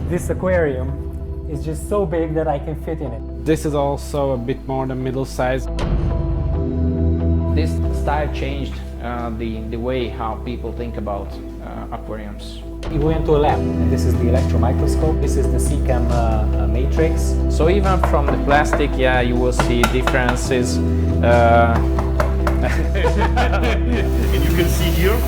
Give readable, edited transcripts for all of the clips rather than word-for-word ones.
This aquarium is just so big that I can fit in it. This is also a bit more than middle size. This style changed the way how people think about aquariums. We went to a lab, and this is the electron microscope. This is the CCAM matrix. So even from the plastic, yeah, you will see differences. And you can see here,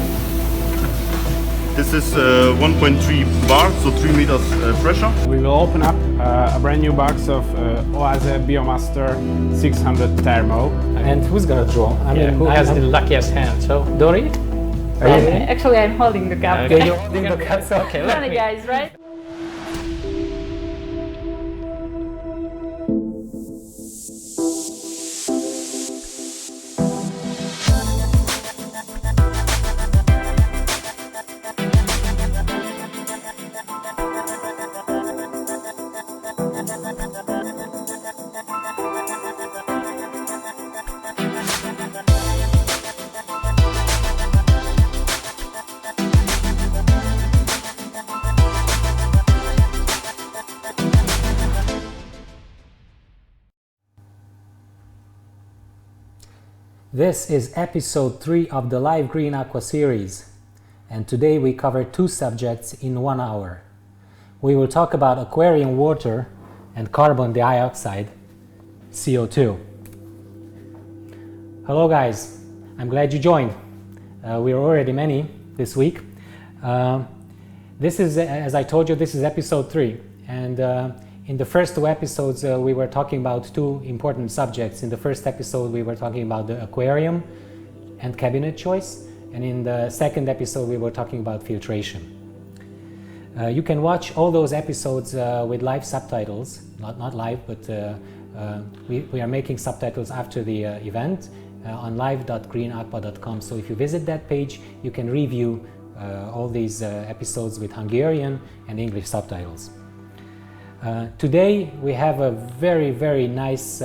this is 1.3 bar, so 3 meters pressure. We will open up a brand new box of OSMOSIS Biomaster 600 Thermo. And who's gonna draw? I mean, Who has the luckiest hand? So, Dori? Actually, I'm holding the cup. Okay, you're holding the cups. Okay, let Funny me. guys, right? This is episode 3 of the Live Green Aqua series, and today we cover 2 subjects in 1 hour. We will talk about aquarium water and carbon dioxide, CO2. Hello guys, I'm glad you joined. We are already many this week. This is, as I told you, this is episode 3, and in the first 2 episodes we were talking about 2 important subjects. In the first episode we were talking about the aquarium and cabinet choice, and in the second episode we were talking about filtration. You can watch all those episodes with live subtitles, not live, but we are making subtitles after the event on live.greenaqua.com. So if you visit that page, you can review all these episodes with Hungarian and English subtitles. Today we have a very nice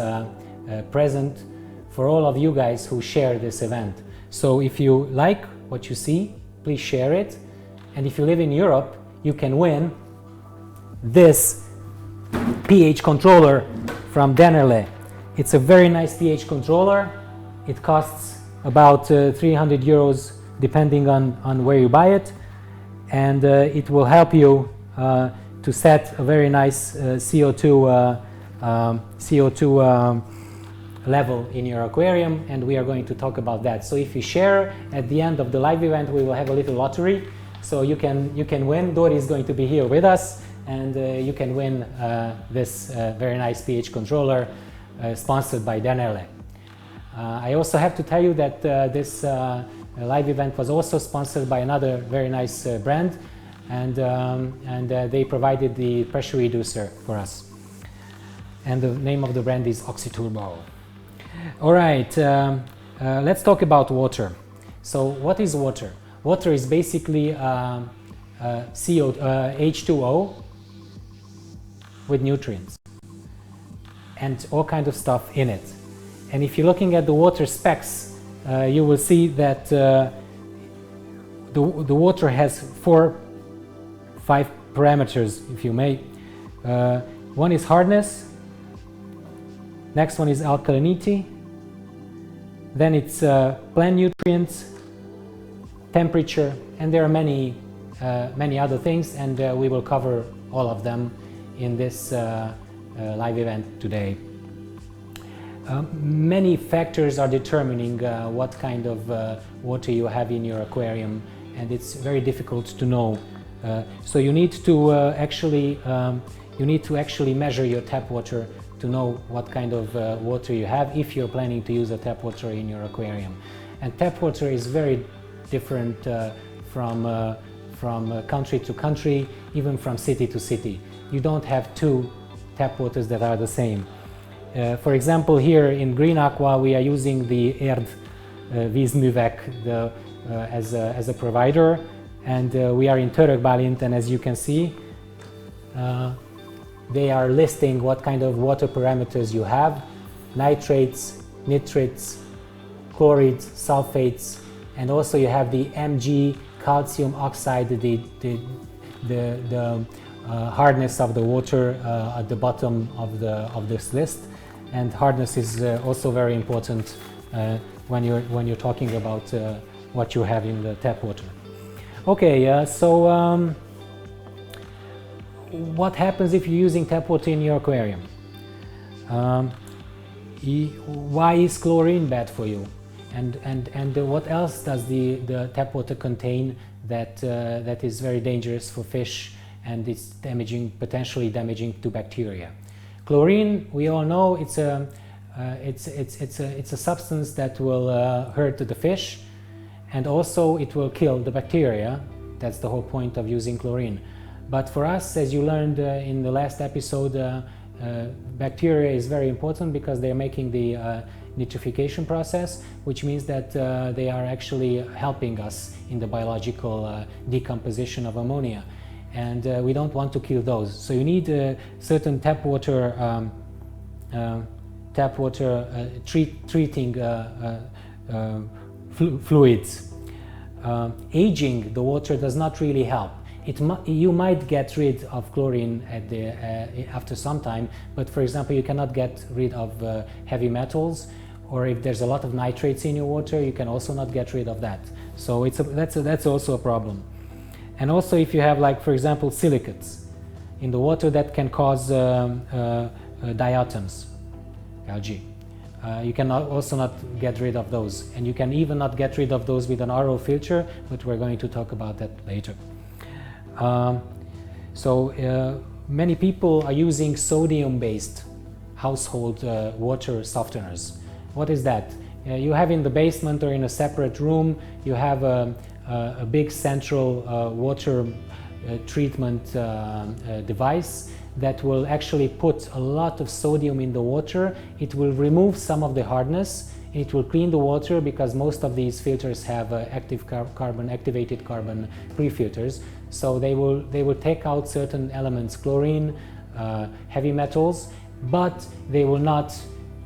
present for all of you guys who share this event. So if you like what you see, please share it, and if you live in Europe, you can win this pH controller from DENNERLE. It's a very nice pH controller. It costs about 300 euros depending on where you buy it, and it will help you to set a very nice CO2 level in your aquarium, and we are going to talk about that. So if you share at the end of the live event, we will have a little lottery, so you can win. Dori is going to be here with us, and you can win this very nice pH controller sponsored by DENNERLE. I also have to tell you that this live event was also sponsored by another very nice brand, and they provided the pressure reducer for us, and the name of the brand is Oxyturbo. All right, let's talk about water. So what is water? Water is basically H2O with nutrients and all kinds of stuff in it. And if you're looking at the water specs, you will see that the water has 5 parameters, if you may. One is hardness, next one is alkalinity, then it's plant nutrients, temperature, and there are many other things, and we will cover all of them in this live event today. Many factors are determining what kind of water you have in your aquarium, and it's very difficult to know. So you need to actually measure your tap water to know what kind of water you have if you're planning to use a tap water in your aquarium. And tap water is very different from country to country, even from city to city. You don't have 2 tap waters that are the same. For example, here in Green Aqua we are using the vízművek as a provider, and we are in Török Bálint, and as you can see, they are listing what kind of water parameters you have: nitrates, nitrates, chlorides, sulfates, and also you have the Mg calcium oxide, the hardness of the water at the bottom of this list, and hardness is also very important when you're talking about what you have in the tap water. Okay, so what happens if you're using tap water in your aquarium? Why is chlorine bad for you? And what else does the tap water contain that is very dangerous for fish and it's potentially damaging to bacteria? Chlorine, we all know, it's a substance that will hurt the fish, and also it will kill the bacteria. That's the whole point of using chlorine. But for us, as you learned in the last episode, bacteria is very important because they're making the nitrification process, which means that they are actually helping us in the biological decomposition of ammonia. And we don't want to kill those. So you need certain tap water treating fluids. Aging the water does not really help. You might get rid of chlorine after some time, but for example, you cannot get rid of heavy metals, or if there's a lot of nitrates in your water, you can also not get rid of that. So that's also a problem. And also if you have, like, for example, silicates in the water, that can cause diatoms, algae. You can also not get rid of those, and you can even not get rid of those with an RO filter, but we're going to talk about that later. Many people are using sodium-based household water softeners. What is that? You have in the basement or in a separate room, you have a big central water treatment device that will actually put a lot of sodium in the water. It will remove some of the hardness. It will clean the water because most of these filters have activated carbon pre-filters. So they will take out certain elements, chlorine, heavy metals, but they will not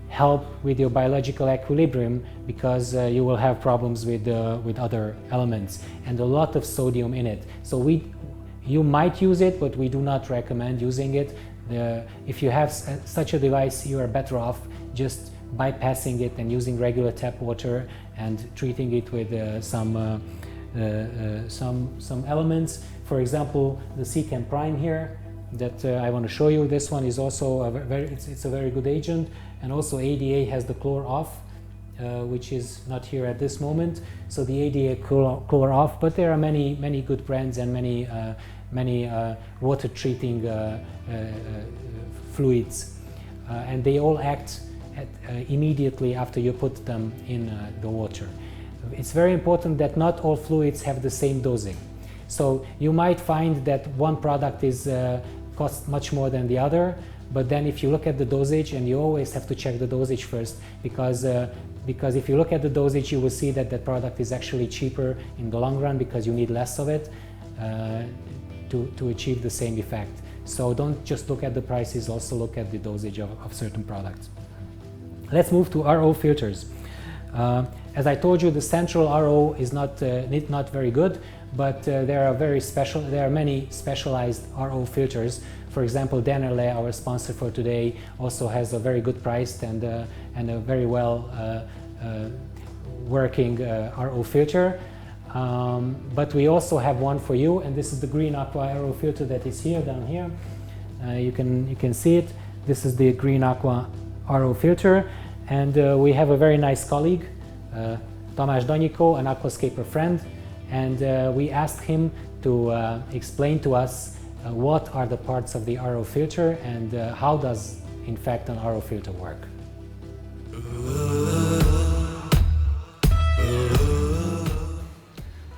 help with your biological equilibrium because you will have problems with other elements and a lot of sodium in it. So you might use it, but we do not recommend using it. If you have such a device, you are better off just bypassing it and using regular tap water and treating it with some elements. For example, the Secam Prime here that I want to show you. This one is also it's a very good agent, and also ADA has the chlor off, which is not here at this moment. So the ADA chlor off, but there are many good brands and many water treating fluids, and they all act immediately after you put them in the water. It's very important that not all fluids have the same dosing. So you might find that one product costs much more than the other, but then if you look at the dosage, and you always have to check the dosage first, because if you look at the dosage, you will see that that product is actually cheaper in the long run because you need less of it to achieve the same effect. So don't just look at the prices, also look at the dosage of certain products. Let's move to RO filters. As I told you, the central RO is not very good, but there are many specialized RO filters. For example, DENNERLE, our sponsor for today, also has a very good price and a very well working RO filter. But we also have one for you, and this is the green AQUA RO filter that is here, down here. You can see it. This is the green AQUA RO filter, and we have a very nice colleague, Tamás Danyiko, an aquascaper friend, and we asked him to explain to us what are the parts of the RO filter and how does in fact an RO filter work.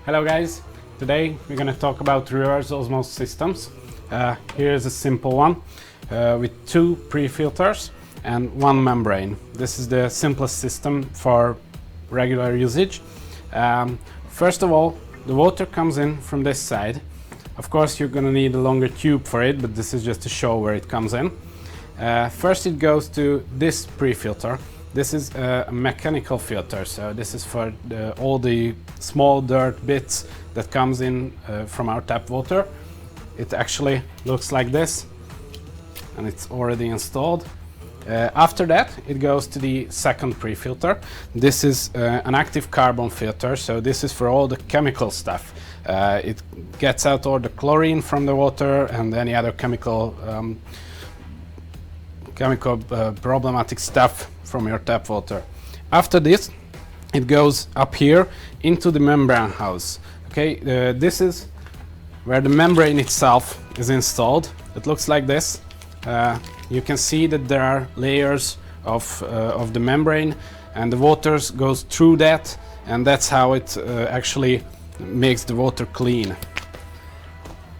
Hello guys, today we're going to talk about reverse osmosis systems. Here is a simple one with two pre-filters and one membrane. This is the simplest system for regular usage. First of all, the water comes in from this side. Of course, you're going to need a longer tube for it, but this is just to show where it comes in. First it goes to this pre-filter. This is a mechanical filter, so this is for all the small dirt bits that comes in from our tap water. it actually looks like this, and it's already installed. After that, it goes to the second pre-filter. This is an active carbon filter, so this is for all the chemical stuff. It gets out all the chlorine from the water and any other chemical problematic stuff from your tap water. After this, it goes up here into the membrane house. Okay, this is where the membrane itself is installed. It looks like this. You can see that there are layers of the membrane, and the water goes through that, and that's how it actually makes the water clean.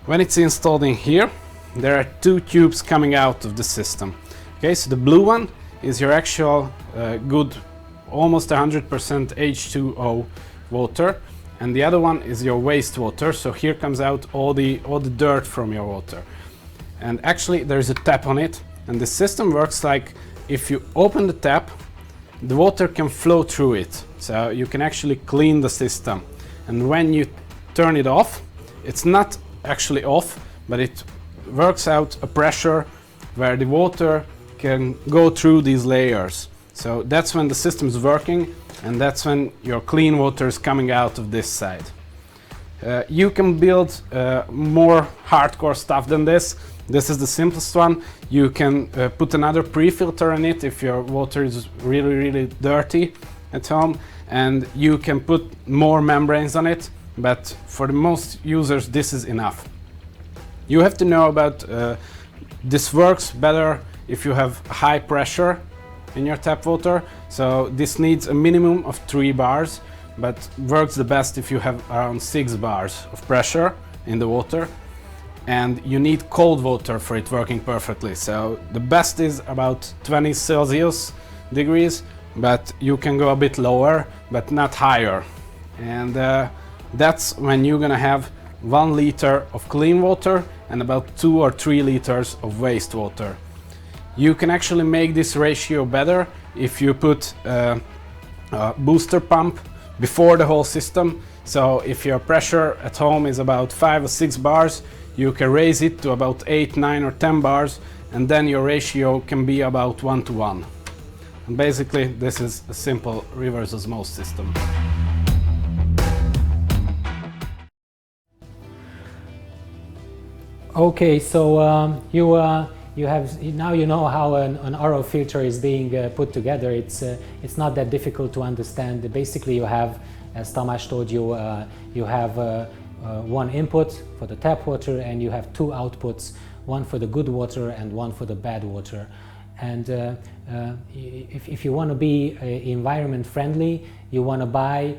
When it's installed in here, there are two tubes coming out of the system. Okay, so the blue one is your actual good, almost 100% H2O water, and the other one is your wastewater. So here comes out all the dirt from your water. And actually there is a tap on it, and the system works like if you open the tap, the water can flow through it, so you can actually clean the system. And when you turn it off, it's not actually off, but it works out a pressure where the water can go through these layers. So that's when the system is working, and that's when your clean water is coming out of this side. You can build more hardcore stuff than this. This is the simplest one. You can put another pre-filter in it if your water is really dirty at home, and you can put more membranes on it, but for the most users this is enough. You have to know about this works better if you have high pressure in your tap water, so this needs a minimum of 3 bars, but works the best if you have around 6 bars of pressure in the water. And you need cold water for it working perfectly. So the best is about 20 Celsius degrees, but you can go a bit lower, but not higher. And that's when you're gonna have 1 liter of clean water and about 2 or 3 liters of wastewater. You can actually make this ratio better if you put a booster pump before the whole system. So if your pressure at home is about 5 or 6 bars, you can raise it to about 8, 9 or 10 bars, and then your ratio can be about 1 to 1. And basically this is a simple reverse osmosis system. Okay, so now you know how an RO filter is being put together. It's not that difficult to understand. Basically, you have, as Tamás told you, you have one input for the tap water, and you have 2 outputs, one for the good water and one for the bad water. And if you want to be environment friendly, you want to buy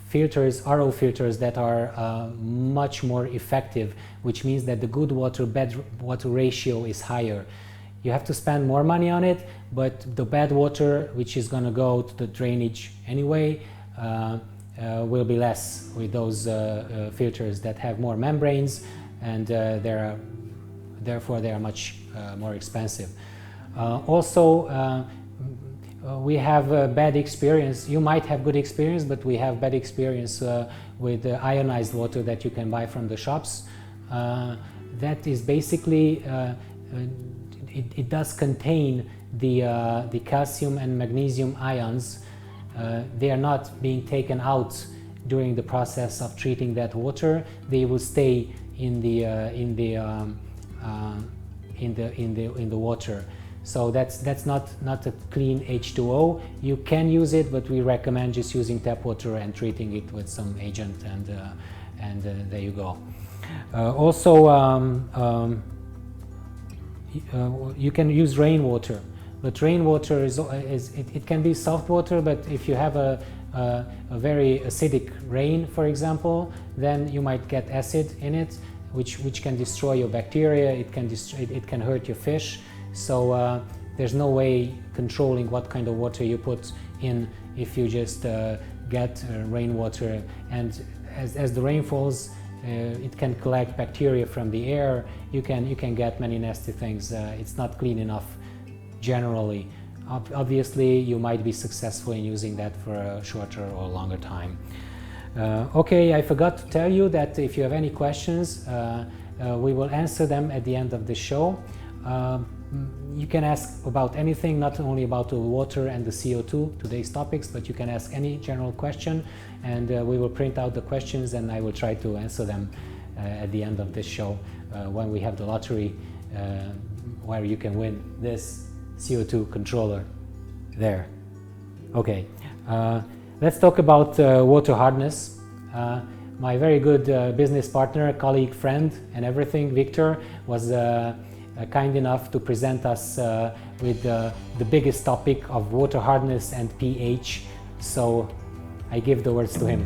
filters, RO filters that are much more effective, which means that the good water bad water ratio is higher. You have to spend more money on it, but the bad water, which is going to go to the drainage anyway, will be less with those filters that have more membranes, and therefore they are much more expensive. Also, we have a bad experience. You might have good experience, but we have bad experience with ionized water that you can buy from the shops. That is basically, it does contain the calcium and magnesium ions. They are not being taken out during the process of treating that water. They will stay in the water. So that's not a clean H2O. You can use it, but we recommend just using tap water and treating it with some agent, and there you go. Also, you can use rainwater, but rainwater it can be soft water. But if you have a very acidic rain, for example, then you might get acid in it, which can destroy your bacteria. It can hurt your fish. So there's no way controlling what kind of water you put in if you just get rainwater. And as the rain falls, it can collect bacteria from the air. You can get many nasty things. It's not clean enough generally. Obviously, you might be successful in using that for a shorter or longer time. Okay, I forgot to tell you that if you have any questions, We will answer them at the end of the show. You can ask about anything, not only about the water and the CO2, today's topics, but you can ask any general question, and we will print out the questions and I will try to answer them at the end of this show when we have the lottery where you can win this CO2 controller there. Okay, let's talk about water hardness. My very good business partner, colleague, friend and everything, Victor, was kind enough to present us with the biggest topic of water hardness and pH. So I give the words to him.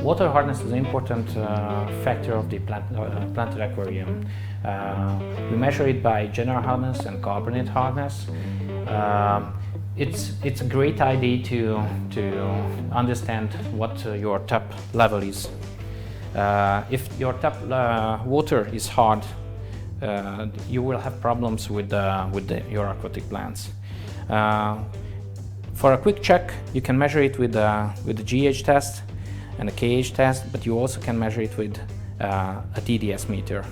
Water hardness is an important factor of the planted aquarium. We measure it by general hardness and carbonate hardness. It's a great idea to understand what your tap level is. If your tap water is hard, you will have problems with your aquatic plants. For a quick check, you can measure it with the GH test and a KH test, but you also can measure it with a TDS meter.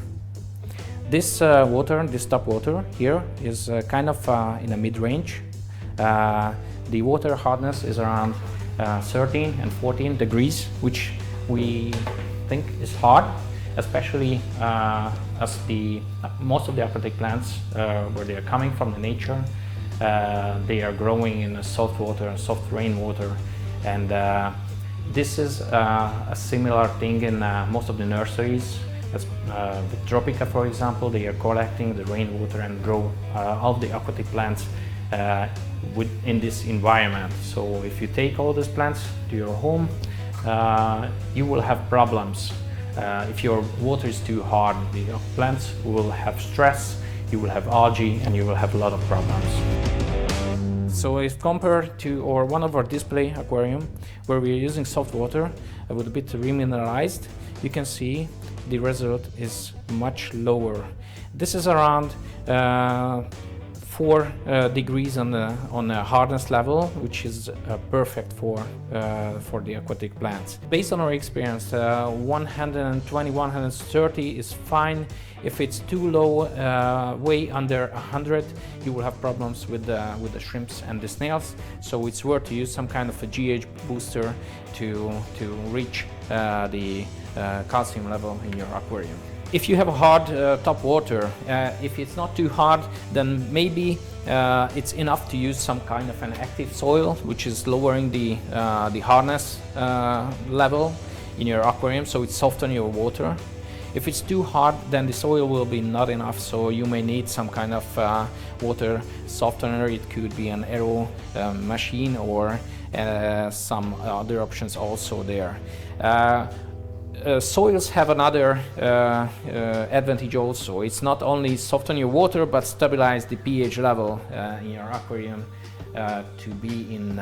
This water, this tap water here, is kind of in a mid-range. The water hardness is around 13 and 14 degrees, which we think is hard, especially as most of the aquatic plants, where they are coming from the nature, they are growing in soft water and soft rainwater, and this is a similar thing in most of the nurseries. As, with Tropica, for example, they are collecting the rainwater and grow all the aquatic plants in this environment. So if you take all these plants to your home, you will have problems. If your water is too hard, the plants will have stress, you will have algae, and you will have a lot of problems. So if compared to one of our display aquarium, where we are using soft water with a bit remineralized, you can see the result is much lower. This is around 4 degrees on the hardness level, which is perfect for the aquatic plants. Based on our experience, 120, 130 is fine. If it's too low, way under 100, you will have problems with the shrimps and the snails. So it's worth to use some kind of a GH booster to reach the calcium level in your aquarium. If you have a hard top water, if it's not too hard, then maybe it's enough to use some kind of an active soil, which is lowering the hardness level in your aquarium, so it softens your water. If it's too hard, then the soil will be not enough, so you may need some kind of water softener. It could be an aero machine or some other options also there. Soils have another advantage also. It's not only soften your water, but stabilize the pH level in your aquarium to be in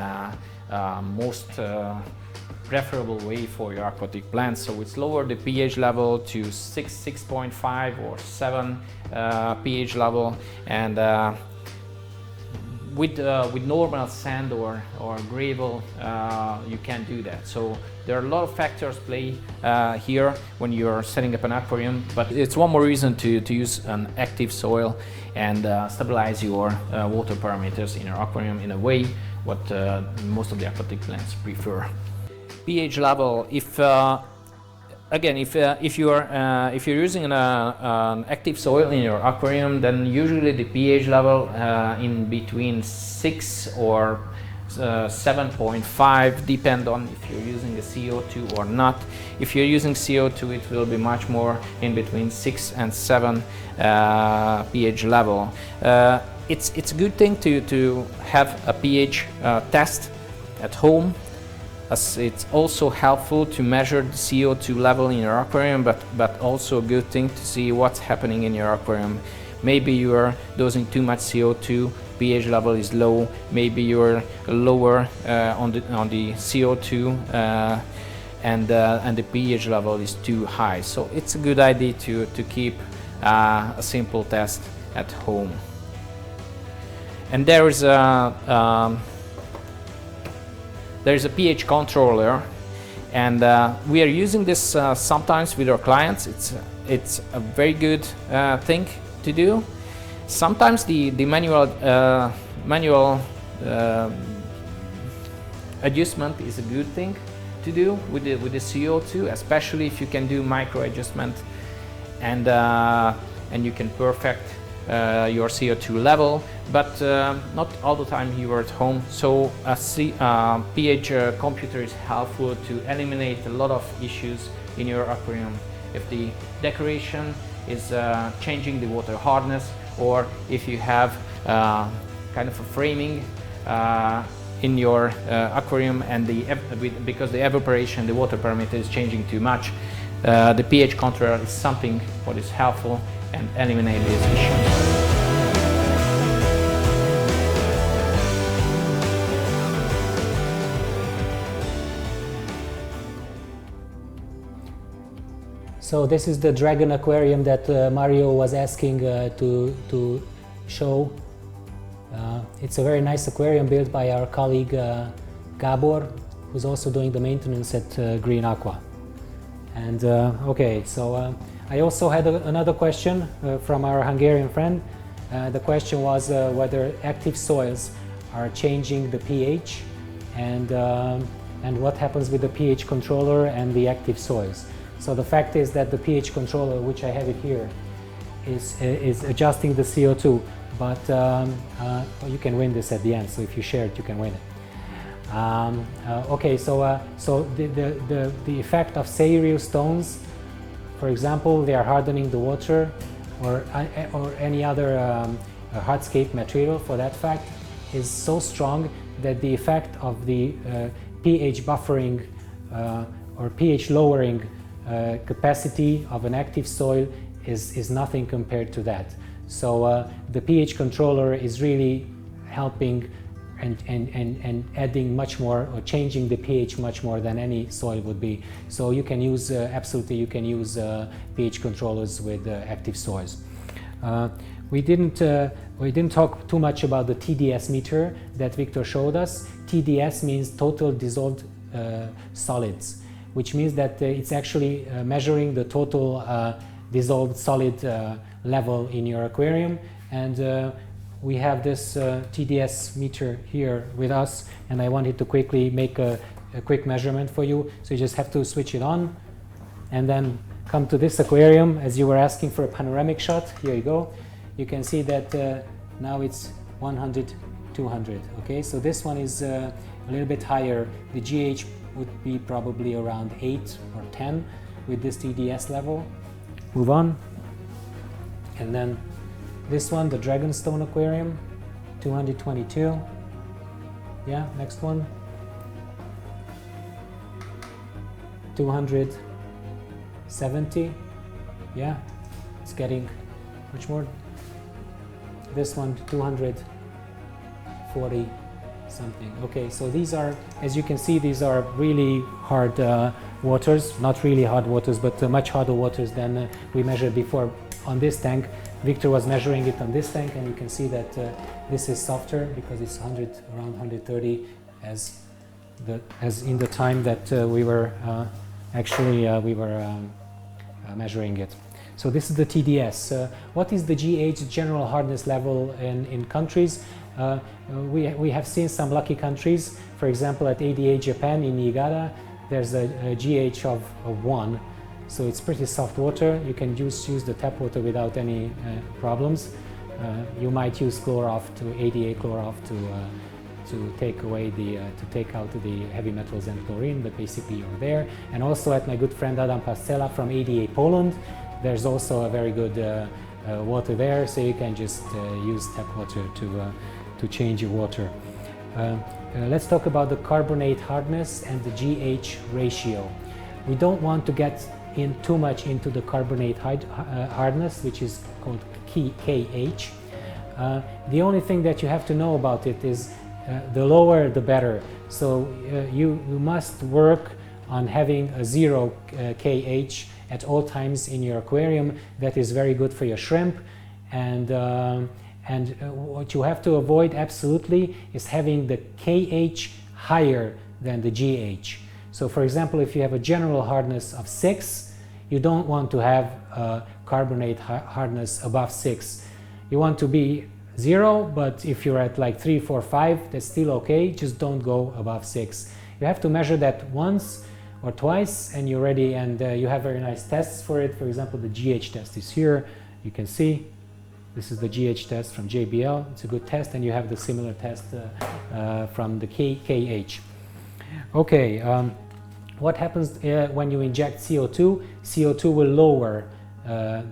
most preferable way for your aquatic plants. So it's lower the pH level to 6.5 or 7 pH level, and with normal sand or gravel, you can't do that. So there are a lot of factors play here when you're setting up an aquarium, but it's one more reason to use an active soil and stabilize your water parameters in your aquarium in a way what most of the aquatic plants prefer. pH level, if you're using an active soil in your aquarium, then usually the pH level in between 6 or 7.5, depend on if you're using a CO2 or not. If you're using CO2, it will be much more in between 6 and 7 pH level. It's a good thing to have a pH test at home, as it's also helpful to measure the CO2 level in your aquarium, but also a good thing to see what's happening in your aquarium. Maybe you are dosing too much CO2, pH level is low, maybe you're lower on the CO2 and the pH level is too high. So it's a good idea to keep a simple test at home. And there is a pH controller, And we are using this sometimes with our clients. It's a very good thing to do. Sometimes the manual adjustment is a good thing to do with the CO2, especially if you can do micro adjustment and you can perfect your CO2 level, but not all the time you are at home. So a pH computer is helpful to eliminate a lot of issues in your aquarium. If the decoration is changing the water hardness, or if you have kind of a framing in your aquarium and because the evaporation, the water parameter is changing too much, the pH controller is something what is helpful and eliminate these issues. So this is the dragon aquarium that Mario was asking to show. It's a very nice aquarium built by our colleague Gabor, who's also doing the maintenance at Green Aqua. And okay, so I also had another question from our Hungarian friend. The question was whether active soils are changing the pH and what happens with the pH controller and the active soils. So the fact is that the pH controller, which I have it here, is adjusting the CO2, but you can win this at the end, so if you share it, you can win it. Okay, so the effect of cereal stones, for example, they are hardening the water, or any other hardscape material for that fact, is so strong that the effect of the pH buffering or pH lowering capacity of an active soil is nothing compared to that. So the pH controller is really helping and adding much more, or changing the pH much more than any soil would be. So you can use, absolutely you can use pH controllers with active soils. We didn't talk too much about the TDS meter that Victor showed us. TDS means total dissolved solids, which means that it's actually measuring the total dissolved solid level in your aquarium. And we have this TDS meter here with us, and I wanted to quickly make a quick measurement for you. So you just have to switch it on and then come to this aquarium. As you were asking for a panoramic shot, here you go. You can see that now it's 100, 200. Okay, so this one is a little bit higher. The GH would be probably around 8 or 10 with this TDS level. Move on. And then this one, the Dragonstone Aquarium, 222. Yeah, next one. 270. Yeah, it's getting much more. This one, 240 something. Okay, so these are, as you can see, these are really hard waters. Not really hard waters, but much harder waters than we measured before on this tank. Victor was measuring it on this tank, and you can see that this is softer because it's around 130 as in the time that we were measuring it. So this is the TDS. What is the GH, general hardness level in countries? We have seen some lucky countries. For example, at ADA Japan in Niigata, there's a GH of 1. So it's pretty soft water. You can use the tap water without any problems. You might use Chloroff to ADA Chloroff to take away to take out the heavy metals and chlorine, but basically you're there. And also at my good friend Adam Pastela from ADA Poland, there's also a very good water there, so you can just use tap water to change your water. Let's talk about the carbonate hardness and the GH ratio. We don't want to get in too much into the carbonate hardness, which is called KH. The only thing that you have to know about it is the lower the better. So you must work on having a 0 KH at all times in your aquarium. That is very good for your shrimp. And what you have to avoid absolutely is having the KH higher than the GH. So for example, if you have a general hardness of 6, you don't want to have a carbonate hardness above 6. You want to be 0, but if you're at like 3, 4, 5, that's still okay, just don't go above 6. You have to measure that once or twice and you're ready, and you have very nice tests for it. For example, the GH test is here, you can see. This is the GH test from JBL. It's a good test, and you have the similar test from the KH. Okay, what happens when you inject CO2? CO2 will lower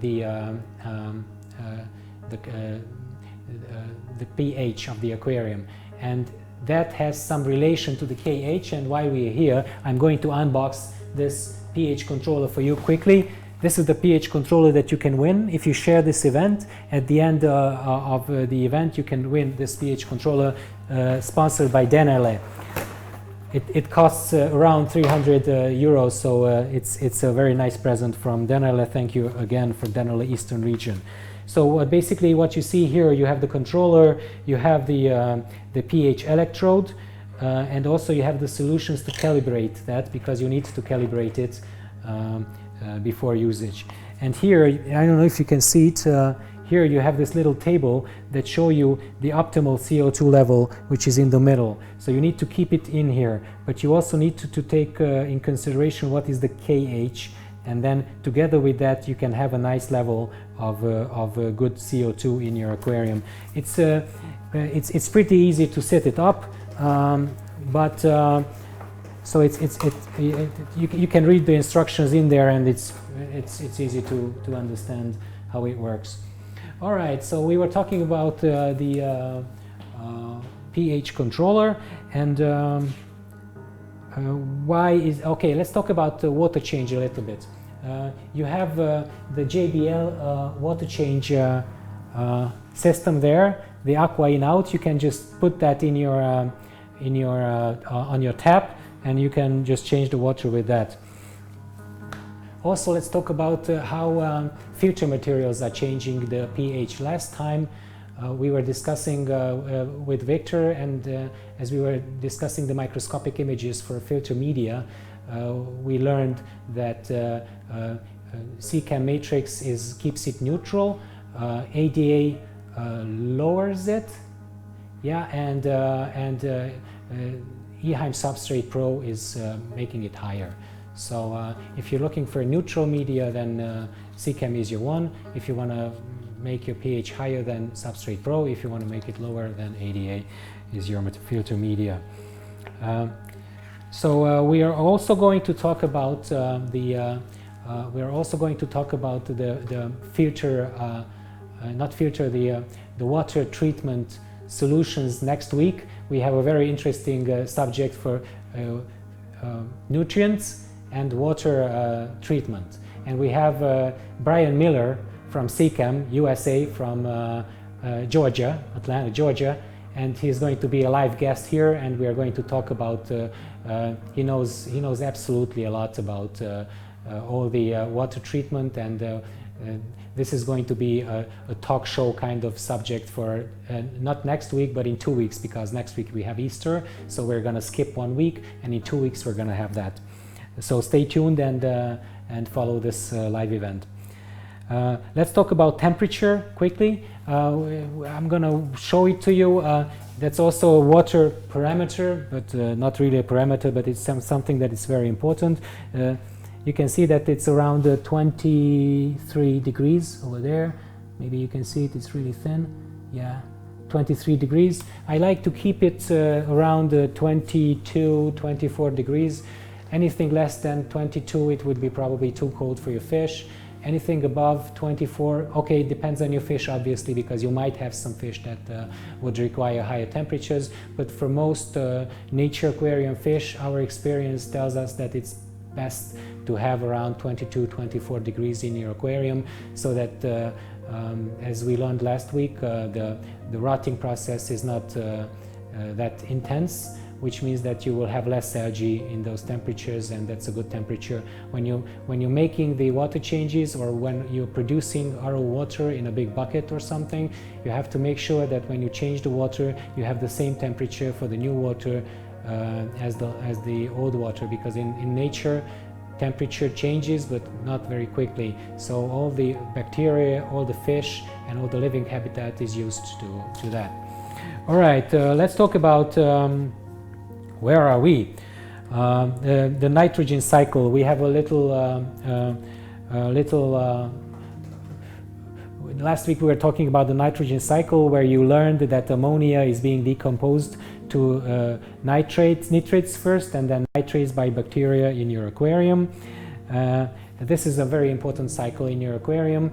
the pH of the aquarium, and that has some relation to the KH. And while we are here, I'm going to unbox this pH controller for you quickly. This is the pH controller that you can win if you share this event. At the end of the event, you can win this pH controller sponsored by DENNERLE. It costs around 300 euros, so it's a very nice present from DENNERLE. Thank you again for DENNERLE Eastern region. So basically what you see here, you have the controller, you have the pH electrode, and also you have the solutions to calibrate that, because you need to calibrate it before usage. And here, I don't know if you can see it, here you have this little table that show you the optimal CO2 level, which is in the middle. So you need to keep it in here, but you also need to take in consideration what is the KH, and then together with that you can have a nice level of good CO2 in your aquarium. It's pretty easy to set it up, but so you can read the instructions in there, and it's easy to understand how it works. All right, so we were talking about the pH controller, and why is okay. Let's talk about the water change a little bit. You have the JBL water change system there, the AQUA in out. You can just put that in your on your tap, and you can just change the water with that. Also, let's talk about how filter materials are changing the pH. Last time we were discussing with Victor, and as we were discussing the microscopic images for filter media, we learned that CCAM matrix keeps it neutral, ADA lowers it, yeah, and Eheim Substrate Pro is making it higher. So if you're looking for a neutral media, then CCAM is your one. If you want to make your pH higher, then Substrate Pro. If you want to make it lower, then ADA is your filter media. So we are also going to talk about the filter, the water treatment solutions next week. We have a very interesting subject for nutrients and water treatment, and we have Brian Miller from CCAM USA, from Georgia, Atlanta, Georgia, and he's going to be a live guest here, and we are going to talk about he knows absolutely a lot about all the water treatment, and this is going to be a talk show kind of subject for not next week, but in 2 weeks, because next week we have Easter, so we're going to skip 1 week, and in 2 weeks we're going to have that. So stay tuned and follow this live event. Let's talk about temperature quickly. I'm going to show it to you. That's also a water parameter, but not really a parameter, but it's something that is very important. You can see that it's around 23 degrees over there. Maybe you can see it, it's really thin. Yeah, 23 degrees. I like to keep it around 22, 24 degrees. Anything less than 22, it would be probably too cold for your fish. Anything above 24, okay, it depends on your fish, obviously, because you might have some fish that would require higher temperatures. But for most nature aquarium fish, our experience tells us that it's best to have around 22, 24 degrees in your aquarium, so that as we learned last week, the rotting process is not that intense, which means that you will have less algae in those temperatures, and that's a good temperature. When you're making the water changes, or when you're producing RO water in a big bucket or something, you have to make sure that when you change the water, you have the same temperature for the new water as the old water, because in nature temperature changes but not very quickly, so all the bacteria, all the fish and all the living habitat is used to that. All right, let's talk about where are we. The nitrogen cycle. We have a last week we were talking about the nitrogen cycle, where you learned that ammonia is being decomposed to nitrates first, and then nitrates by bacteria in your aquarium. This is a very important cycle in your aquarium.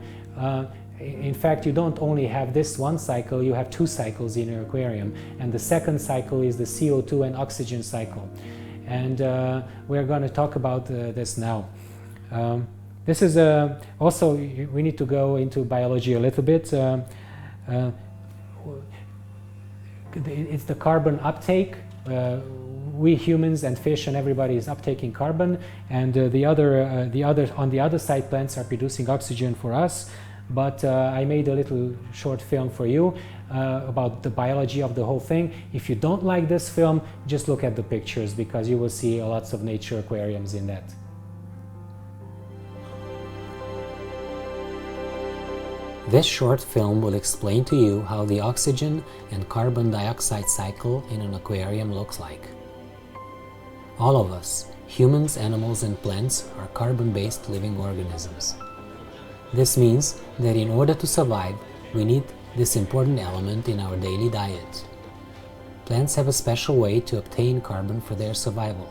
In fact, you don't only have this one cycle, you have two cycles in your aquarium, and the second cycle is the CO2 and oxygen cycle. And we're going to talk about this now. This is also, we need to go into biology a little bit. It's the carbon uptake. We humans and fish and everybody is uptaking carbon, and on the other side, plants are producing oxygen for us. But I made a little short film for you about the biology of the whole thing. If you don't like this film, just look at the pictures, because you will see lots of nature aquariums in that. This short film will explain to you how the oxygen and carbon dioxide cycle in an aquarium looks like. All of us, humans, animals and plants, are carbon-based living organisms. This means that in order to survive, we need this important element in our daily diet. Plants have a special way to obtain carbon for their survival.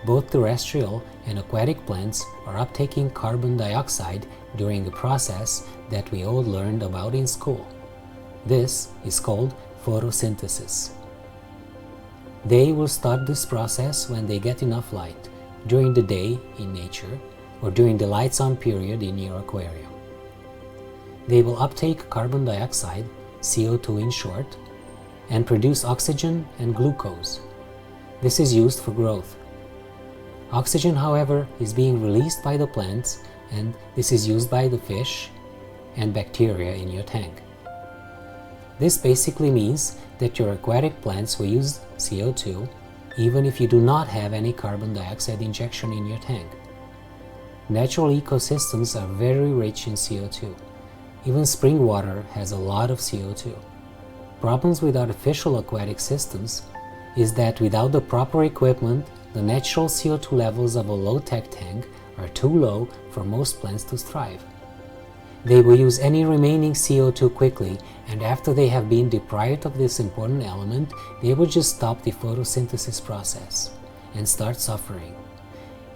Both terrestrial and aquatic plants are uptaking carbon dioxide during a process that we all learned about in school. This is called photosynthesis. They will start this process when they get enough light, during the day in nature, or during the lights on period in your aquarium. They will uptake carbon dioxide, CO2 in short, and produce oxygen and glucose. This is used for growth. Oxygen, however, is being released by the plants, and this is used by the fish and bacteria in your tank. This basically means that your aquatic plants will use CO2 even if you do not have any carbon dioxide injection in your tank. Natural ecosystems are very rich in CO2. Even spring water has a lot of CO2. Problems with artificial aquatic systems is that without the proper equipment, the natural CO2 levels of a low-tech tank are too low for most plants to thrive. They will use any remaining CO2 quickly, and after they have been deprived of this important element, they will just stop the photosynthesis process and start suffering.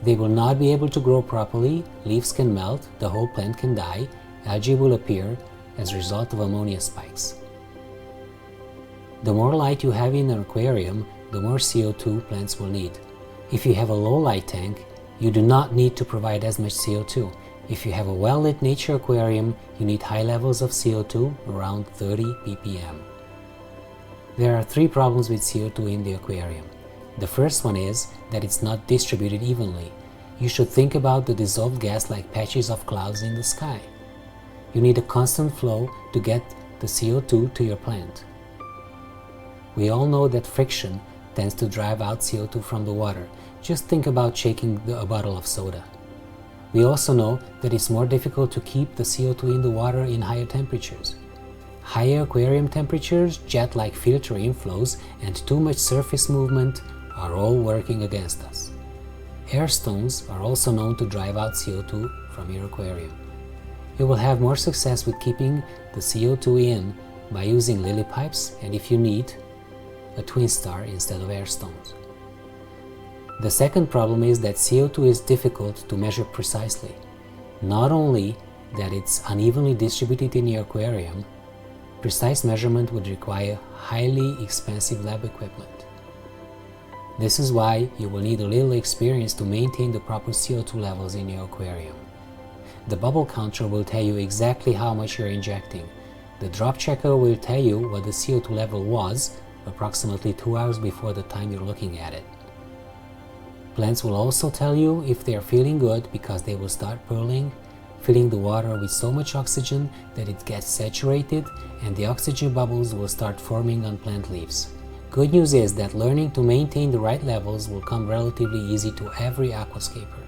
They will not be able to grow properly, leaves can melt, the whole plant can die, algae will appear as a result of ammonia spikes. The more light you have in an aquarium, the more CO2 plants will need. If you have a low light tank, you do not need to provide as much CO2. If you have a well-lit nature aquarium, you need high levels of CO2, around 30 ppm. There are three problems with CO2 in the aquarium. The first one is that it's not distributed evenly. You should think about the dissolved gas like patches of clouds in the sky. You need a constant flow to get the CO2 to your plant. We all know that friction tends to drive out CO2 from the water. Just think about shaking a bottle of soda. We also know that it's more difficult to keep the CO2 in the water in higher temperatures. Higher aquarium temperatures, jet-like filter inflows, and too much surface movement are all working against us. Air stones are also known to drive out CO2 from your aquarium. You will have more success with keeping the CO2 in by using lily pipes, and if you need, a twin star instead of air stones. The second problem is that CO2 is difficult to measure precisely. Not only that it's unevenly distributed in your aquarium, precise measurement would require highly expensive lab equipment. This is why you will need a little experience to maintain the proper CO2 levels in your aquarium. The bubble counter will tell you exactly how much you're injecting. The drop checker will tell you what the CO2 level was approximately 2 hours before the time you're looking at it. Plants will also tell you if they are feeling good because they will start purling, filling the water with so much oxygen that it gets saturated, and the oxygen bubbles will start forming on plant leaves. Good news is that learning to maintain the right levels will come relatively easy to every aquascaper.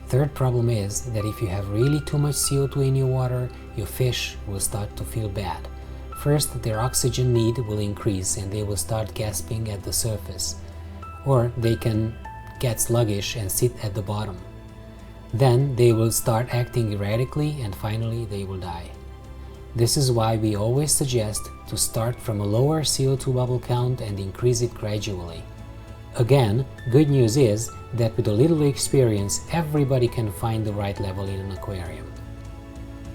Third problem is that if you have really too much CO2 in your water, your fish will start to feel bad. First, their oxygen need will increase and they will start gasping at the surface, or they can get sluggish and sit at the bottom. Then they will start acting erratically and finally they will die. This is why we always suggest to start from a lower CO2 bubble count and increase it gradually. Again, good news is that with a little experience, everybody can find the right level in an aquarium.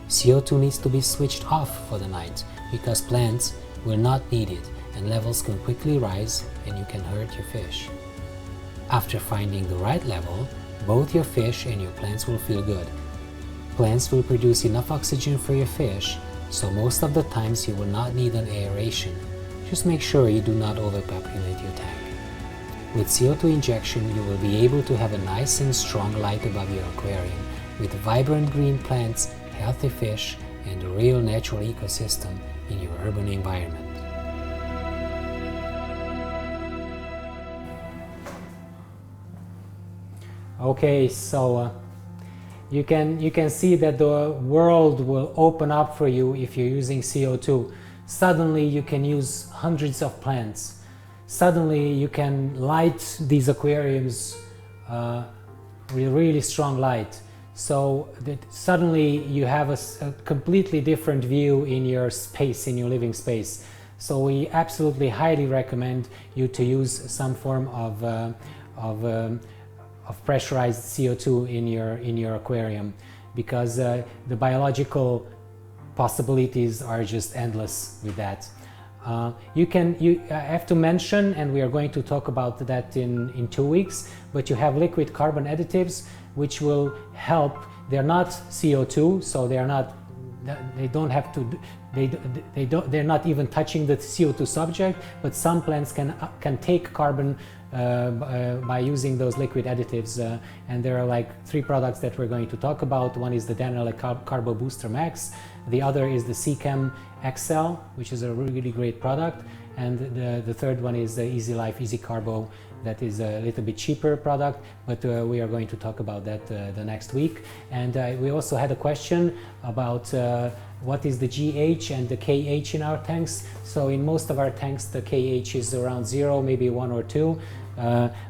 CO2 needs to be switched off for the night because plants will not need it and levels can quickly rise and you can hurt your fish. After finding the right level, both your fish and your plants will feel good. Plants will produce enough oxygen for your fish, so most of the times you will not need an aeration. Just make sure you do not overpopulate your tank. With CO2 injection, you will be able to have a nice and strong light above your aquarium with vibrant green plants, healthy fish, and a real natural ecosystem in your urban environment. Okay, so you can see that the world will open up for you if you're using CO2. Suddenly you can use hundreds of plants. Suddenly you can light these aquariums with really strong light. So that suddenly you have a completely different view in your space, in your living space. So we absolutely highly recommend you to use some form of pressurized CO2 in your aquarium, because the biological possibilities are just endless with that. You have to mention, and we are going to talk about that in 2 weeks, but you have liquid carbon additives which will help. They're not CO2, so they're not even touching the CO2 subject, but some plants can take carbon by using those liquid additives, and there are like 3 products that we're going to talk about. One is the DENNERLE Carbo Booster Max, the other is the CChem XL, which is a really great product, and the third one is the Easy Life Easy Carbo, that is a little bit cheaper product, but we are going to talk about that the next week. And we also had a question about what is the GH and the KH in our tanks. So in most of our tanks the KH is around 0, maybe 1 or 2,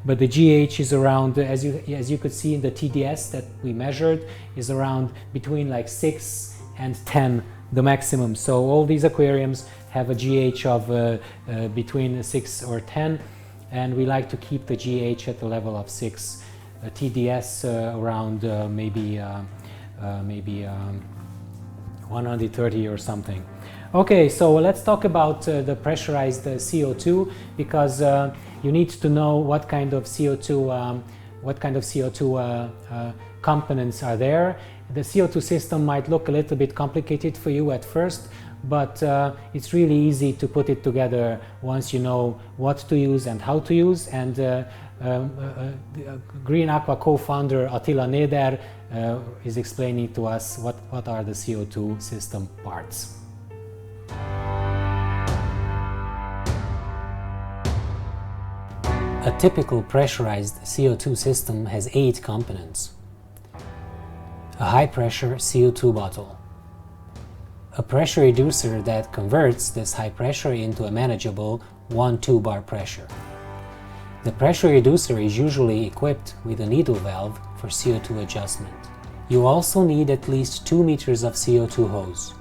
but the GH is around, as you could see in the TDS that we measured, is around between like 6 and 10, the maximum. So all these aquariums have a GH of between 6 or 10, and we like to keep the GH at the level of 6, TDS around maybe 130 or something. Okay, so let's talk about the pressurized CO2, because you need to know what kind of CO2 components are there. The CO2 system might look a little bit complicated for you at first, but it's really easy to put it together once you know what to use and how to use. And Green Aqua co-founder Attila Néder is explaining to us what are the CO2 system parts. A typical pressurized CO2 system has 8 components. A high-pressure CO2 bottle. A pressure reducer that converts this high pressure into a manageable 1-2 bar pressure. The pressure reducer is usually equipped with a needle valve for CO2 adjustment. You also need at least 2 meters of CO2 hose.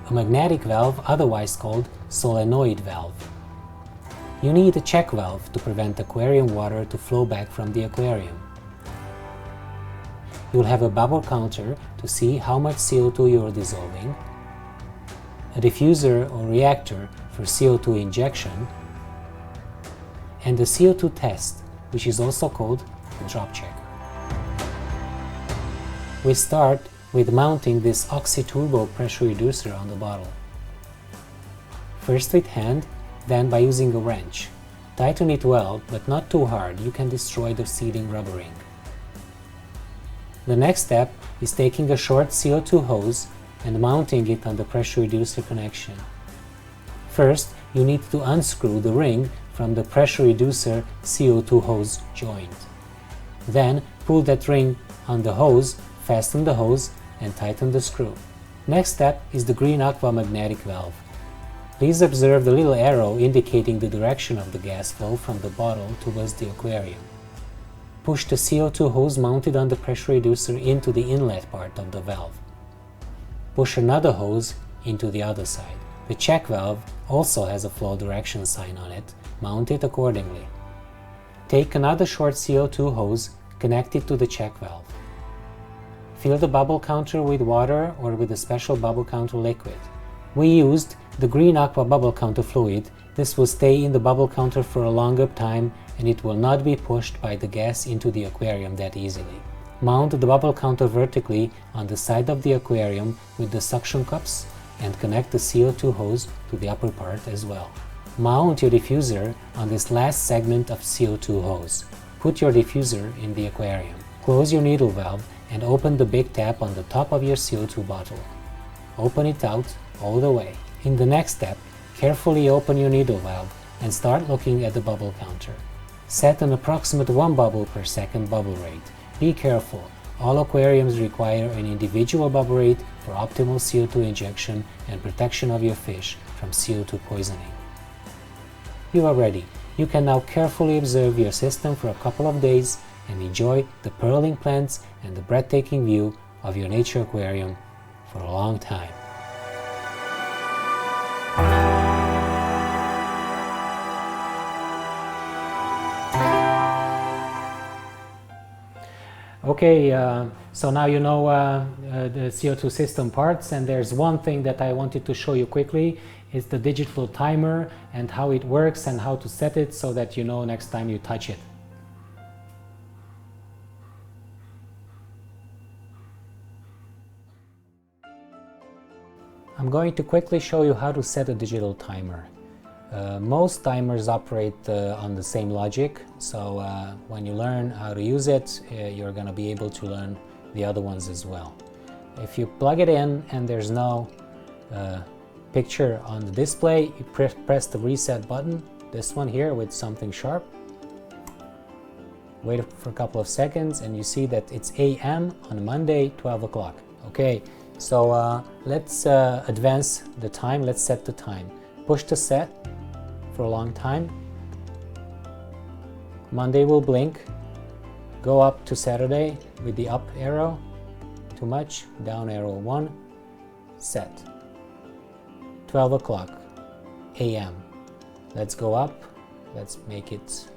A magnetic valve, otherwise called solenoid valve. You need a check valve to prevent aquarium water to flow back from the aquarium. You'll have a bubble counter to see how much CO2 you're dissolving, a diffuser or reactor for CO2 injection, and the CO2 test, which is also called a drop checker. We start with mounting this oxy-turbo pressure reducer on the bottle. First with hand, then by using a wrench. Tighten it well, but not too hard, you can destroy the sealing rubber ring. The next step is taking a short CO2 hose and mounting it on the pressure reducer connection. First, you need to unscrew the ring from the pressure reducer CO2 hose joint. Then pull that ring on the hose, fasten the hose and tighten the screw. Next step is the green AQUA magnetic valve. Please observe the little arrow indicating the direction of the gas flow from the bottle towards the aquarium. Push the CO2 hose mounted on the pressure reducer into the inlet part of the valve. Push another hose into the other side. The check valve also has a flow direction sign on it. Mount it accordingly. Take another short CO2 hose, connect it to the check valve. Fill the bubble counter with water or with a special bubble counter liquid. We used the green AQUA bubble counter fluid. This will stay in the bubble counter for a longer time and it will not be pushed by the gas into the aquarium that easily. Mount the bubble counter vertically on the side of the aquarium with the suction cups and connect the CO2 hose to the upper part as well. Mount your diffuser on this last segment of CO2 hose. Put your diffuser in the aquarium. Close your needle valve and open the big tap on the top of your CO2 bottle. Open it out all the way. In the next step, carefully open your needle valve and start looking at the bubble counter. Set an approximate 1 bubble per second bubble rate. Be careful, all aquariums require an individual bubble rate for optimal CO2 injection and protection of your fish from CO2 poisoning. You are ready. You can now carefully observe your system for a couple of days and enjoy the purling plants and the breathtaking view of your nature aquarium for a long time. Okay, so now you know the CO2 system parts, and there's one thing that I wanted to show you quickly. It's the digital timer and how it works and how to set it so that you know next time you touch it. I'm going to quickly show you how to set a digital timer. Most timers operate on the same logic, so when you learn how to use it, you're going to be able to learn the other ones as well. If you plug it in and there's no picture on the display, you press the reset button, this one here with something sharp. Wait for a couple of seconds and you see that it's AM on Monday, 12 o'clock. Okay, so let's advance the time, let's set the time. Push the set for a long time. Monday will blink. Go up to Saturday with the up arrow. Too much. Down arrow 1. Set. 12 o'clock AM. Let's go up. Let's make it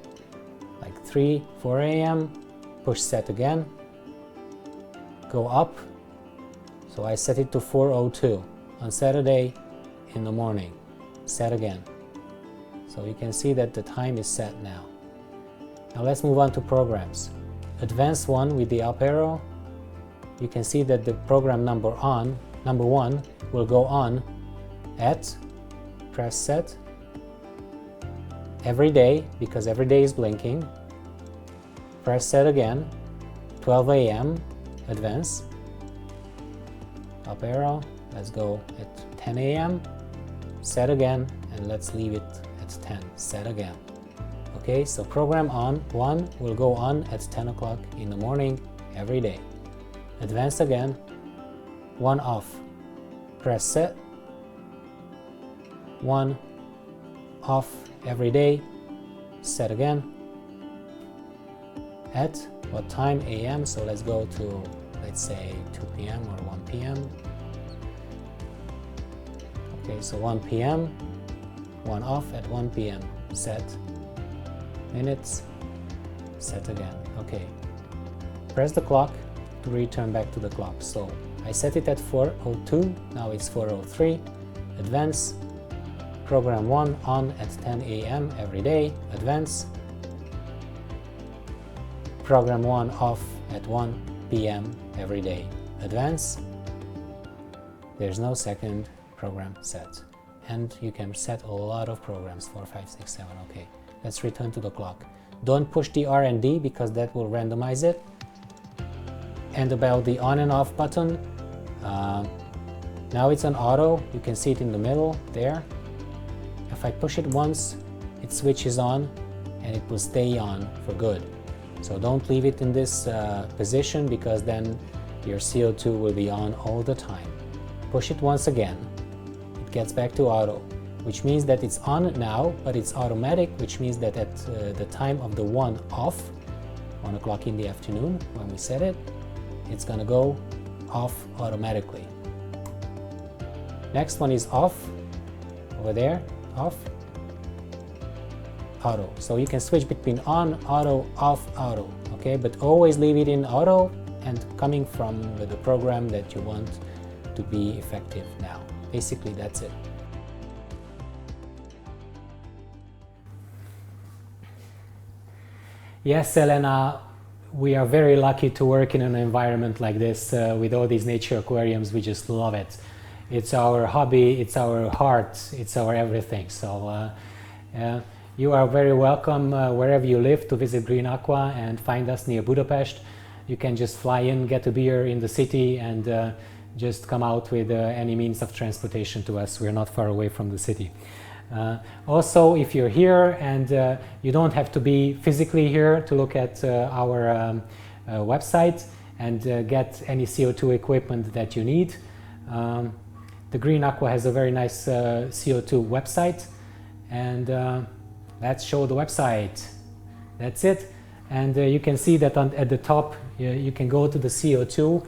like 4 AM. Push set again. Go up. So I set it to 4:02 on Saturday in the morning. Set again. So you can see that the time is set now. Now let's move on to programs. Advanced one with the up arrow. You can see that the program number 1 will go on at, press set, every day, because every day is blinking. Press set again, 12 AM, advance, up arrow, let's go at 10 AM, set again, and let's leave it at 10, set again. Okay, so program on 1 will go on at 10 o'clock in the morning every day. Advance again, 1 off, press set, 1 off every day, set again. At what time? AM, so let's go to, let's say 2 PM or 1 PM. Okay, so 1 PM, 1 off at 1 PM, set, minutes, set again. Okay, press the clock to return back to the clock. So I set it at 4:02, now it's 4:03, advance, program 1 on at 10 AM every day, advance, program 1 off at 1 PM every day, advance. There's no second program set, and you can set a lot of programs, 4, 5, 6, 7. Okay, let's return to the clock. Don't push the R and D because that will randomize it. And about the on and off button, now it's on auto. You can see it in the middle there. If I push it once, it switches on and it will stay on for good. So don't leave it in this position, because then your CO2 will be on all the time. Push it once again, it gets back to auto, which means that it's on now, but it's automatic, which means that at the time of the 1 off, 1 o'clock in the afternoon, when we set it, it's gonna go off automatically. Next one is off, over there, off, auto. So you can switch between on, auto, off, auto, okay? But always leave it in auto and coming from the program that you want to be effective now. Basically, that's it. Yes, Elena, we are very lucky to work in an environment like this with all these nature aquariums. We just love it. It's our hobby, it's our heart, it's our everything. So you are very welcome wherever you live to visit Green Aqua and find us near Budapest. You can just fly in, get a beer in the city, and just come out with any means of transportation to us. We're not far away from the city. Also, if you're here and you don't have to be physically here to look at our website and get any CO2 equipment that you need, the Green Aqua has a very nice CO2 website, and let's show the website. That's it. And you can see that at the top you can go to the CO2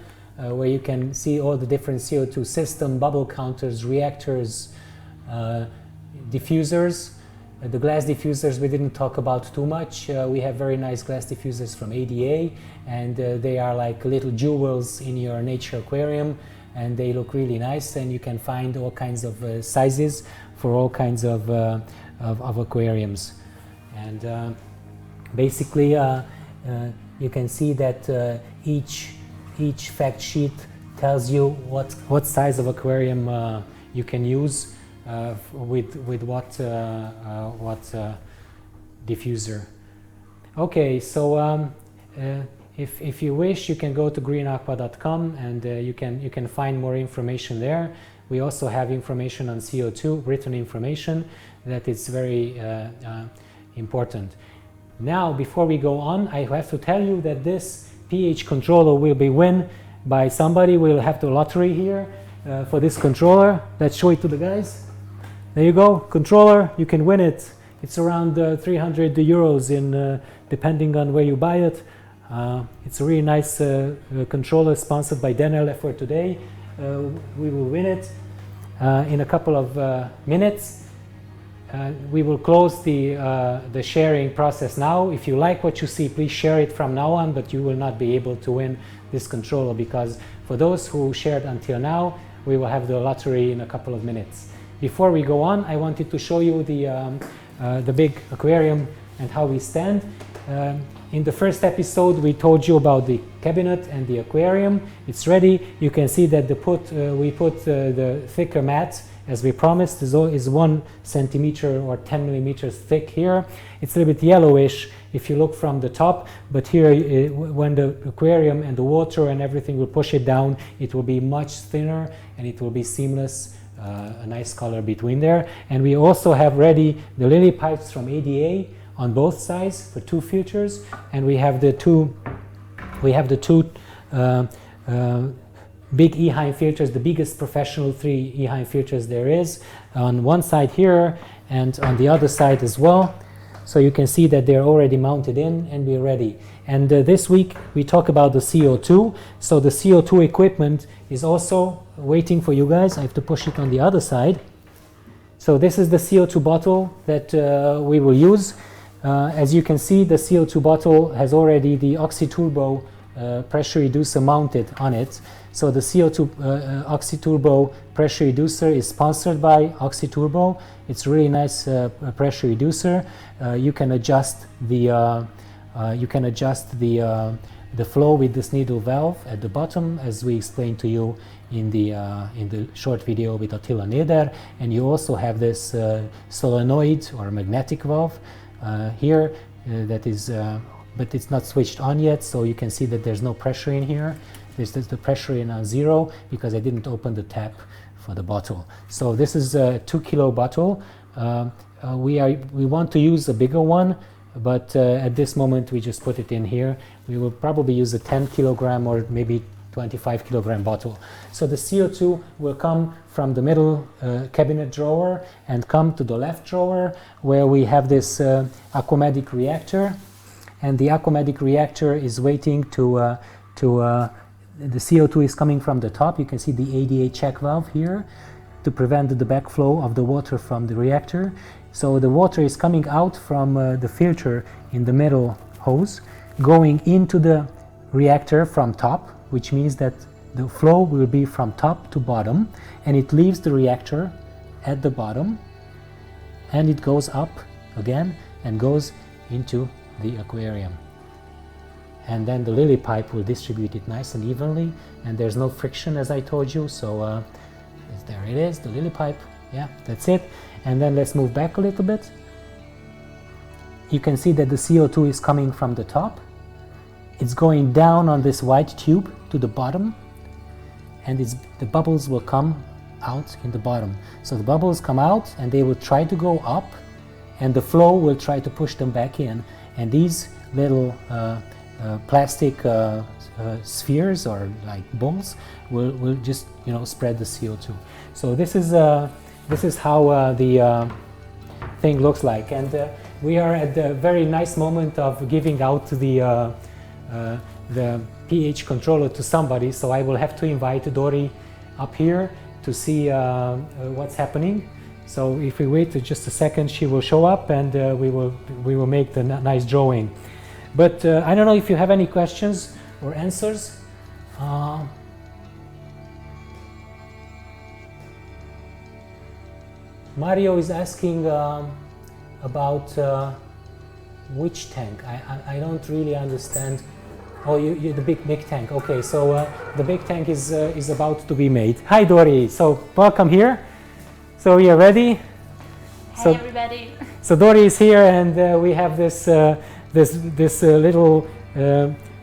where you can see all the different CO2 system, bubble counters, reactors, diffusers. The glass diffusers we didn't talk about too much. We have very nice glass diffusers from ADA, and they are like little jewels in your nature aquarium, and they look really nice, and you can find all kinds of sizes for all kinds of aquariums. And basically you can see that each fact sheet tells you what size of aquarium you can use with what diffuser. Okay, so if you wish, you can go to greenaqua.com and you can find more information there. We also have information on CO2, written information, that is very important. Now, before we go on, I have to tell you that this pH controller will be won by somebody. We'll have the lottery here for this controller. Let's show it to the guys. There you go, controller, you can win it. It's around 300 euros in, depending on where you buy it. It's a really nice controller sponsored by DENNERLE for today. We will win it in a couple of minutes. We will close the sharing process now. If you like what you see, please share it from now on, but you will not be able to win this controller, because for those who shared until now, we will have the lottery in a couple of minutes. Before we go on, I wanted to show you the big aquarium and how we stand. In the first episode, we told you about the cabinet and the aquarium. It's ready. You can see that we put the thicker mat, as we promised, is 1 centimeter or 10 millimeters thick here. It's a little bit yellowish if you look from the top, but here when the aquarium and the water and everything will push it down, it will be much thinner and it will be seamless. A nice color between there. And we also have ready the lily pipes from ADA on both sides for 2 filters, and we have the two big Eheim filters, the biggest professional 3 Eheim filters there is, on one side here and on the other side as well. So you can see that they're already mounted in and we're ready. And this week we talk about the CO2. So the CO2 equipment is also waiting for you guys. I have to push it on the other side. So this is the CO2 bottle that we will use. As you can see, the CO2 bottle has already the OxyTurbo pressure reducer mounted on it. So the CO2 OxyTurbo pressure reducer is sponsored by OxyTurbo. It's a really nice pressure reducer. You can adjust the flow with this needle valve at the bottom, as we explained to you in the short video with Attila Neder. And you also have this solenoid or magnetic valve here that is, but it's not switched on yet, so you can see that there's no pressure in here. There's the pressure in on 0 because I didn't open the tap for the bottle. So this is a 2 kilo bottle. we want to use a bigger one, but at this moment we just put it in here. We will probably use a 10 kilogram or maybe 25 kilogram bottle. So the CO2 will come from the middle cabinet drawer and come to the left drawer where we have this aquamedic reactor, and the aquamedic reactor is waiting to the CO2 is coming from the top. You can see the ADA check valve here to prevent the backflow of the water from the reactor. So the water is coming out from the filter in the middle hose, going into the reactor from top, which means that the flow will be from top to bottom, and it leaves the reactor at the bottom, and it goes up again and goes into the aquarium. And then the lily pipe will distribute it nice and evenly, and there's no friction, as I told you. So there it is, the lily pipe. Yeah, that's it. And then let's move back a little bit. You can see that the CO2 is coming from the top. It's going down on this white tube to the bottom, and the bubbles will come out in the bottom. So the bubbles come out and they will try to go up, and the flow will try to push them back in. And these little plastic spheres or like balls will just spread the CO2. So this is how the thing looks like, and we are at the very nice moment of giving out the pH controller to somebody. So I will have to invite Dori up here to see what's happening. So if we wait just a second, she will show up, and we will make the nice drawing. But I don't know if you have any questions or answers. Mario is asking about which tank. I don't really understand. Oh, you the big tank. Okay, so the big tank is about to be made. Hi, Dori. So welcome here. So we are ready. Hi, everybody. So Dori is here, and we have this little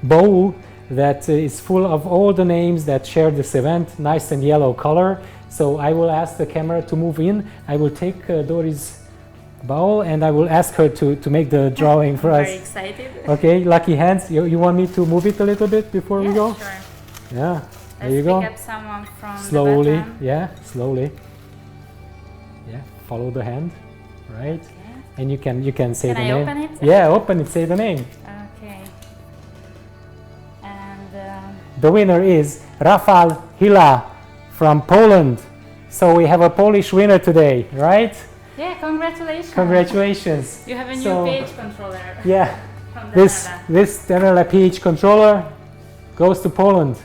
bowl that is full of all the names that share this event, nice and yellow color. So I will ask the camera to move in. I will take Dori's bowl, and I will ask her to make the drawing for us. Very excited. Okay, lucky hands. You want me to move it a little bit before we go? Sure. Yeah, there Let's you go. pick up someone from Slowly, the bottom. yeah, slowly. Yeah, follow the hand, right? Okay. And you can say Can the I name. open it? Yeah, open it. Say the name. Okay. And The winner is Rafał Hila from Poland. So we have a Polish winner today, right? yeah, congratulations. Congratulations. You have a new So- pH controller Yeah, from this DENNERLE. DENNERLE pH controller goes to Poland.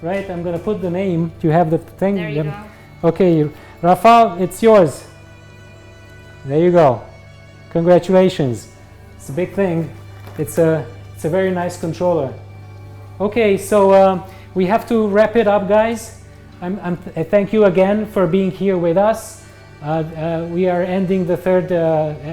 Right, I'm gonna put the name. Do you have the thing? There you go. Okay, Rafał, it's yours. There you go. Congratulations. It's a big thing. It's a very nice controller. Okay, so we have to wrap it up, guys. I thank you again for being here with us. We are ending the third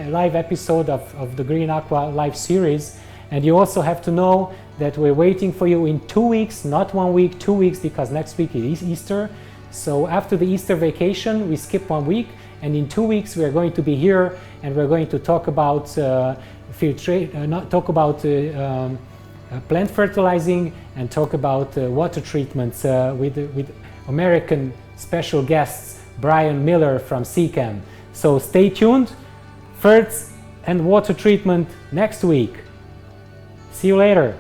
live episode of the Green Aqua live series, and you also have to know that we're waiting for you in 2 weeks, not 1 week, 2 weeks, because next week is Easter. So after the Easter vacation, we skip 1 week, and in 2 weeks we are going to be here, and we're going to talk about plant fertilizing, and talk about water treatments with American special guests Brian Miller from CCAM. So stay tuned. Ferts and water treatment next week. See you later.